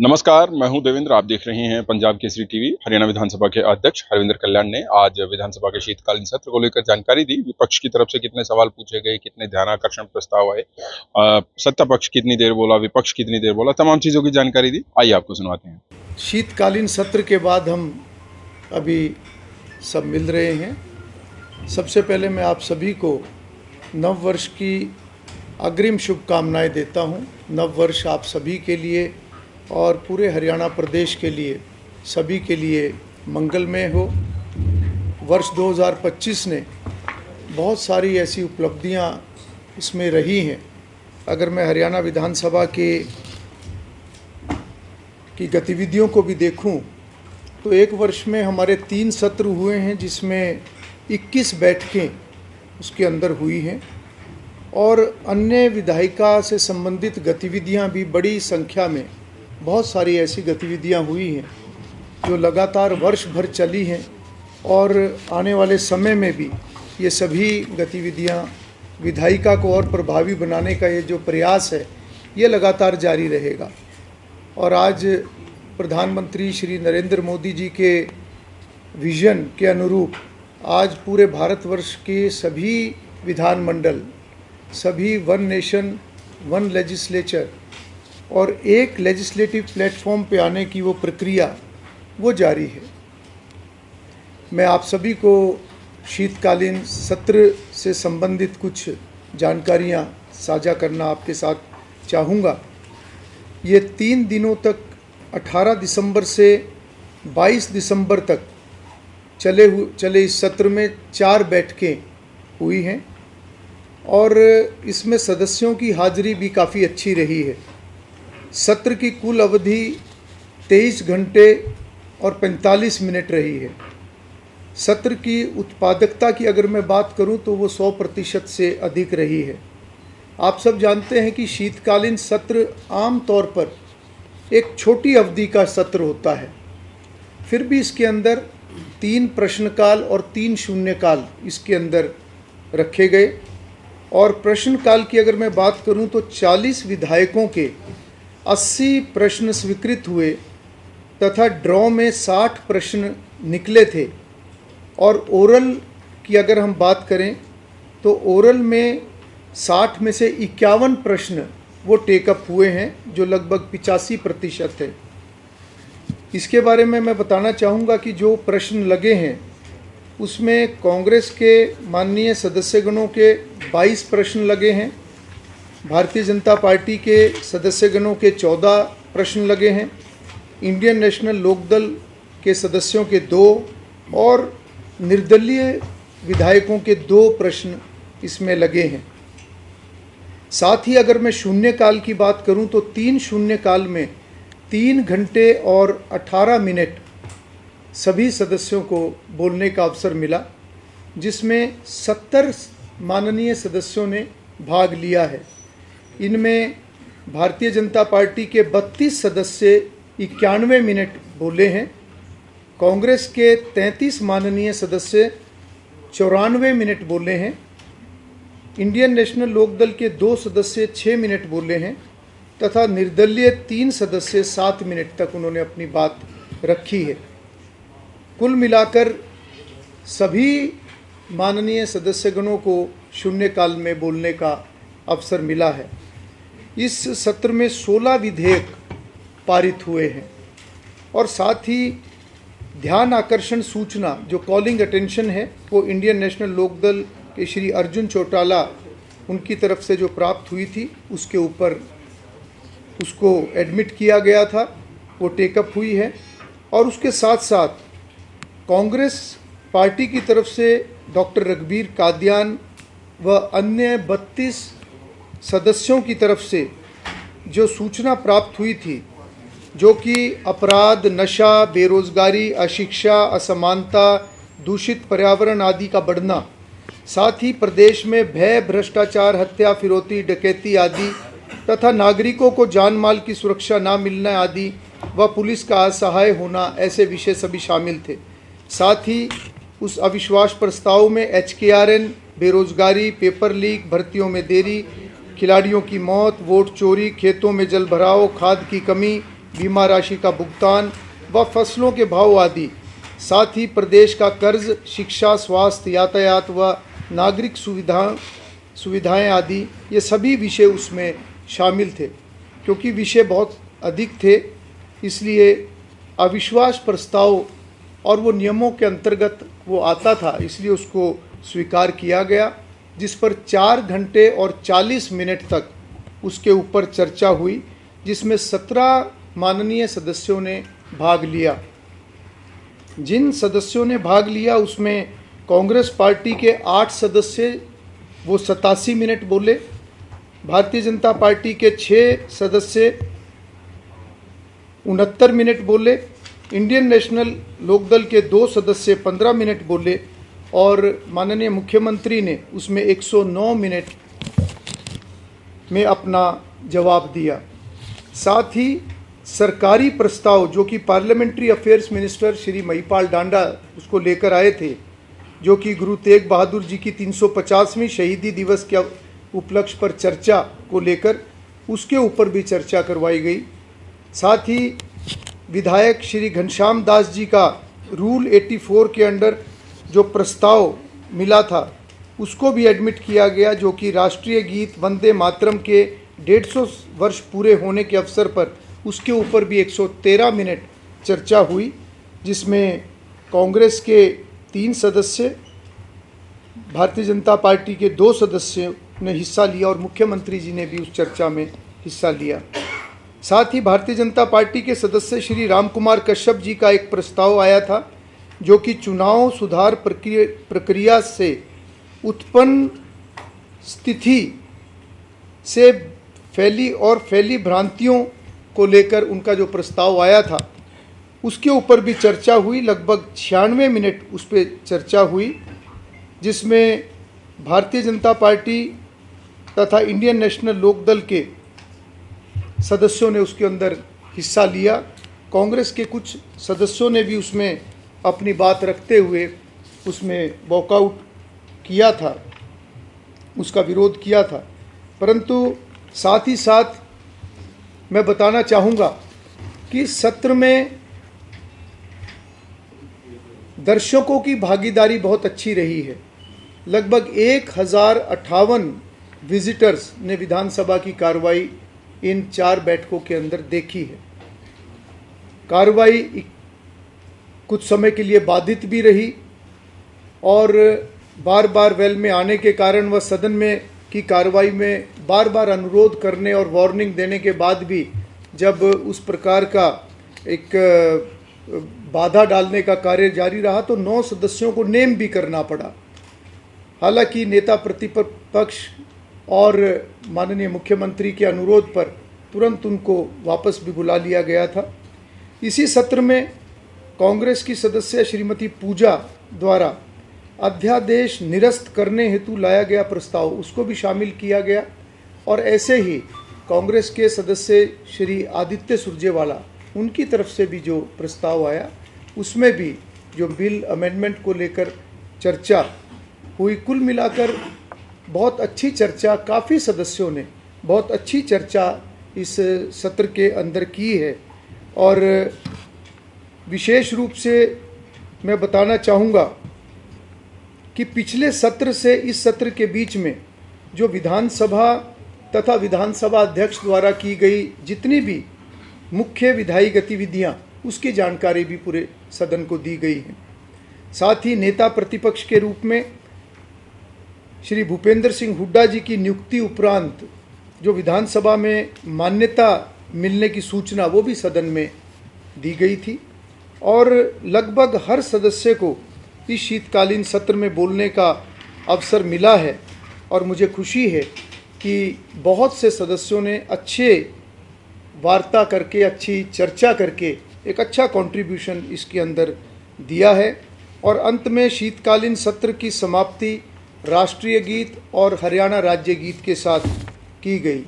नमस्कार, मैं हूं देवेंद्र। आप देख रहे हैं पंजाब केसरी टीवी। हरियाणा विधानसभा के अध्यक्ष हरविंदर कल्याण ने आज विधानसभा के शीतकालीन सत्र को लेकर जानकारी दी। विपक्ष की तरफ से कितने सवाल पूछे गए, कितने ध्यानाकर्षण प्रस्ताव आए, सत्ता पक्ष कितनी देर बोला, विपक्ष कितनी देर बोला, तमाम चीजों की जानकारी दी। आइए आपको सुनवाते हैं। शीतकालीन सत्र के बाद हम अभी सब मिल रहे हैं। सबसे पहले मैं आप सभी को नव वर्ष की अग्रिम शुभकामनाएं देता हूं। नव वर्ष आप सभी के लिए और पूरे हरियाणा प्रदेश के लिए, सभी के लिए मंगलमय हो। वर्ष 2025 ने बहुत सारी ऐसी उपलब्धियां इसमें रही हैं। अगर मैं हरियाणा विधानसभा की गतिविधियों को भी देखूं तो एक वर्ष में हमारे 3 सत्र हुए हैं, जिसमें 21 बैठकें उसके अंदर हुई हैं और अन्य विधायिका से संबंधित गतिविधियां भी बड़ी संख्या में, बहुत सारी ऐसी गतिविधियां हुई हैं जो लगातार वर्ष भर चली हैं और आने वाले समय में भी ये सभी गतिविधियां विधायिका को और प्रभावी बनाने का ये जो प्रयास है ये लगातार जारी रहेगा। और आज प्रधानमंत्री श्री नरेंद्र मोदी जी के विज़न के अनुरूप आज पूरे भारतवर्ष के सभी विधानमंडल, सभी वन नेशन वन लेजिस्लेचर और एक लेजिस्लेटिव प्लेटफॉर्म पे आने की वो प्रक्रिया वो जारी है। मैं आप सभी को शीतकालीन सत्र से संबंधित कुछ जानकारियां साझा करना आपके साथ चाहूँगा। ये 3 दिनों तक 18 दिसंबर से 22 दिसंबर तक चले इस सत्र में 4 बैठकें हुई हैं और इसमें सदस्यों की हाजिरी भी काफ़ी अच्छी रही है। सत्र की कुल अवधि 23 घंटे और 45 मिनट रही है। सत्र की उत्पादकता की अगर मैं बात करूं तो वो 100% से अधिक रही है। आप सब जानते हैं कि शीतकालीन सत्र आम तौर पर एक छोटी अवधि का सत्र होता है, फिर भी इसके अंदर 3 प्रश्नकाल और 3 शून्यकाल इसके अंदर रखे गए। और प्रश्नकाल की अगर मैं बात करूं तो 40 विधायकों के 80 प्रश्न स्वीकृत हुए तथा ड्रॉ में 60 प्रश्न निकले थे। और ओरल की अगर हम बात करें तो ओरल में 60 में से 51 प्रश्न वो टेकअप हुए हैं, जो लगभग 85% है। इसके बारे में मैं बताना चाहूँगा कि जो प्रश्न लगे हैं उसमें कांग्रेस के माननीय सदस्यगणों के 22 प्रश्न लगे हैं, भारतीय जनता पार्टी के सदस्यगणों के 14 प्रश्न लगे हैं, इंडियन नेशनल लोकदल के सदस्यों के 2 और निर्दलीय विधायकों के 2 प्रश्न इसमें लगे हैं। साथ ही अगर मैं शून्यकाल की बात करूं तो 3 शून्यकाल में 3 घंटे और 18 मिनट सभी सदस्यों को बोलने का अवसर मिला, जिसमें 70 माननीय सदस्यों ने भाग लिया है। इनमें भारतीय जनता पार्टी के 32 सदस्य 91 मिनट बोले हैं, कांग्रेस के 33 माननीय सदस्य 94 मिनट बोले हैं, इंडियन नेशनल लोकदल के 2 सदस्य 6 मिनट बोले हैं तथा निर्दलीय 3 सदस्य 7 मिनट तक उन्होंने अपनी बात रखी है। कुल मिलाकर सभी माननीय सदस्यगणों को शून्यकाल में बोलने का अवसर मिला है। इस सत्र में 16 विधेयक पारित हुए हैं और साथ ही ध्यान आकर्षण सूचना जो कॉलिंग अटेंशन है वो इंडियन नेशनल लोकदल के श्री अर्जुन चौटाला उनकी तरफ से जो प्राप्त हुई थी उसके ऊपर उसको एडमिट किया गया था, वो टेकअप हुई है। और उसके साथ साथ कांग्रेस पार्टी की तरफ से डॉक्टर रघबीर कादियान व अन्य 32 सदस्यों की तरफ से जो सूचना प्राप्त हुई थी, जो कि अपराध, नशा, बेरोजगारी, अशिक्षा, असमानता, दूषित पर्यावरण आदि का बढ़ना, साथ ही प्रदेश में भय, भ्रष्टाचार, हत्या, फिरौती, डकैती आदि तथा नागरिकों को जान माल की सुरक्षा न मिलना आदि व पुलिस का असहाय होना, ऐसे विषय सभी शामिल थे। साथ ही उस अविश्वास प्रस्ताव में HKRN, बेरोजगारी, पेपर लीक, भर्तियों में देरी, खिलाड़ियों की मौत, वोट चोरी, खेतों में जल भराव, खाद की कमी, बीमा राशि का भुगतान व फसलों के भाव आदि, साथ ही प्रदेश का कर्ज, शिक्षा, स्वास्थ्य, यातायात व नागरिक सुविधाएं आदि, ये सभी विषय उसमें शामिल थे। क्योंकि विषय बहुत अधिक थे, इसलिए अविश्वास प्रस्ताव और वो नियमों के अंतर्गत वो आता था, इसलिए उसको स्वीकार किया गया, जिस पर 4 घंटे और 40 मिनट तक उसके ऊपर चर्चा हुई, जिसमें 17 माननीय सदस्यों ने भाग लिया। जिन सदस्यों ने भाग लिया उसमें कांग्रेस पार्टी के 8 सदस्य वो 87 मिनट बोले, भारतीय जनता पार्टी के 6 सदस्य 69 मिनट बोले, इंडियन नेशनल लोकदल के 2 सदस्य 15 मिनट बोले और माननीय मुख्यमंत्री ने उसमें 109 मिनट में अपना जवाब दिया। साथ ही सरकारी प्रस्ताव जो कि parliamentary affairs minister Shri Mahipal Dhanda उसको लेकर आए थे, जो कि गुरु तेग बहादुर जी की 350वीं शहीदी दिवस के उपलक्ष्य पर चर्चा को लेकर, उसके ऊपर भी चर्चा करवाई गई। साथ ही विधायक श्री घनश्याम दास जी का रूल 84 के अंडर जो प्रस्ताव मिला था उसको भी एडमिट किया गया, जो कि राष्ट्रीय गीत वंदे मातरम के 150 वर्ष पूरे होने के अवसर पर उसके ऊपर भी 113 मिनट चर्चा हुई, जिसमें कांग्रेस के 3 सदस्य, भारतीय जनता पार्टी के 2 सदस्यों ने हिस्सा लिया और मुख्यमंत्री जी ने भी उस चर्चा में हिस्सा लिया। साथ ही भारतीय जनता पार्टी के सदस्य श्री राम कुमार कश्यप जी का एक प्रस्ताव आया था, जो कि चुनाव सुधार प्रक्रिया से उत्पन्न स्थिति से फैली भ्रांतियों को लेकर उनका जो प्रस्ताव आया था उसके ऊपर भी चर्चा हुई। लगभग 96 मिनट उस पर चर्चा हुई, जिसमें भारतीय जनता पार्टी तथा इंडियन नेशनल लोकदल के सदस्यों ने उसके अंदर हिस्सा लिया। कांग्रेस के कुछ सदस्यों ने भी उसमें अपनी बात रखते हुए उसमें वॉकआउट किया था, उसका विरोध किया था। परंतु साथ ही साथ मैं बताना चाहूँगा कि सत्र में दर्शकों की भागीदारी बहुत अच्छी रही है। लगभग 1058 विजिटर्स ने विधानसभा की कार्रवाई इन 4 बैठकों के अंदर देखी है। कार्रवाई कुछ समय के लिए बाधित भी रही और बार बार वेल में आने के कारण व सदन में की कार्रवाई में बार बार अनुरोध करने और वार्निंग देने के बाद भी जब उस प्रकार का एक बाधा डालने का कार्य जारी रहा तो 9 सदस्यों को नेम भी करना पड़ा। हालांकि नेता प्रतिपक्ष और माननीय मुख्यमंत्री के अनुरोध पर तुरंत उनको वापस भी बुला लिया गया था। इसी सत्र में कांग्रेस की सदस्य श्रीमती पूजा द्वारा अध्यादेश निरस्त करने हेतु लाया गया प्रस्ताव, उसको भी शामिल किया गया और ऐसे ही कांग्रेस के सदस्य श्री आदित्य सुरजेवाला, उनकी तरफ से भी जो प्रस्ताव आया उसमें भी जो बिल अमेंडमेंट को लेकर चर्चा हुई। कुल मिलाकर बहुत अच्छी चर्चा, काफ़ी सदस्यों ने बहुत अच्छी चर्चा इस सत्र के अंदर की है। और विशेष रूप से मैं बताना चाहूँगा कि पिछले सत्र से इस सत्र के बीच में जो विधानसभा तथा विधानसभा अध्यक्ष द्वारा की गई जितनी भी मुख्य विधायी गतिविधियां, उसकी जानकारी भी पूरे सदन को दी गई है। साथ ही नेता प्रतिपक्ष के रूप में श्री भूपेंद्र सिंह हुड्डा जी की नियुक्ति उपरांत जो विधानसभा में मान्यता मिलने की सूचना वो भी सदन में दी गई थी और लगभग हर सदस्य को इस शीतकालीन सत्र में बोलने का अवसर मिला है और मुझे खुशी है कि बहुत से सदस्यों ने अच्छे वार्ता करके, अच्छी चर्चा करके एक अच्छा कंट्रीब्यूशन इसके अंदर दिया है। और अंत में शीतकालीन सत्र की समाप्ति राष्ट्रीय गीत और हरियाणा राज्य गीत के साथ की गई।